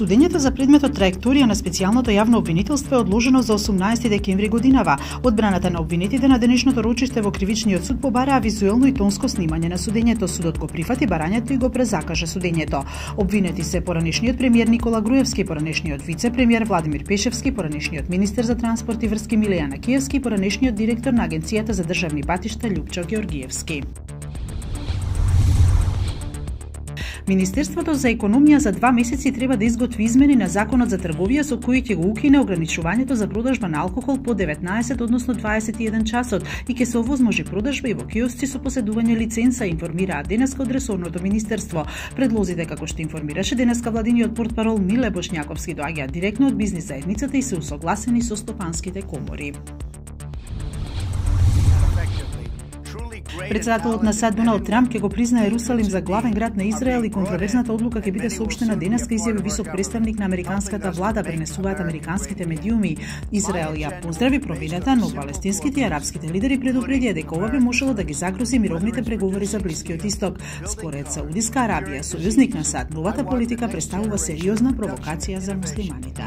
Судењето за предметот траекторија на специјалното јавно обвинителство е одложено за 18 декември годинава. Одбраната на обвинетите на денешното рочиште во кривичниот суд побараа визуелно и тонско снимање на судењето. Судот го прифати барањето и го презакажа судењето. Обвинети се поранешниот премиер Никола Груевски, поранешниот вице-премиер Владимир Пешевски, поранешниот министер за транспорт и врски Милијана Киевски и поранешниот директор на Агенцијата за државни патишта Љупчо Георгиевски. Министерството за економија за 2 месеци треба да изготви измени на законот за трговија со кои ќе го укине ограничувањето за продажба на алкохол по 19, односно 21 часот и ќе се овозможи продажба и во киосци со поседување лиценца, информираат денеска од ресорното министерство. Предлозите, како што информираше денеска владиниот портпарол Миле Бошњаковски, доаѓаат директно од бизнис заедницата и се усогласени со стопанските комори. Председателот на САД Доналд Трамп ќе го призна Ерусалим за главен град на Израел и контроверзната одлука ќе биде соопштена денеска, изјави висок представник на американската влада, пренесуваат американските медиуми. Израел ја поздрави провината, но палестинските и арапските лидери предупредија дека ова би можело да ги загрози мировните преговори за Блискиот Исток. Според Саудиска Арабија, сојузник на САД, новата политика представува сериозна провокација за муслиманите.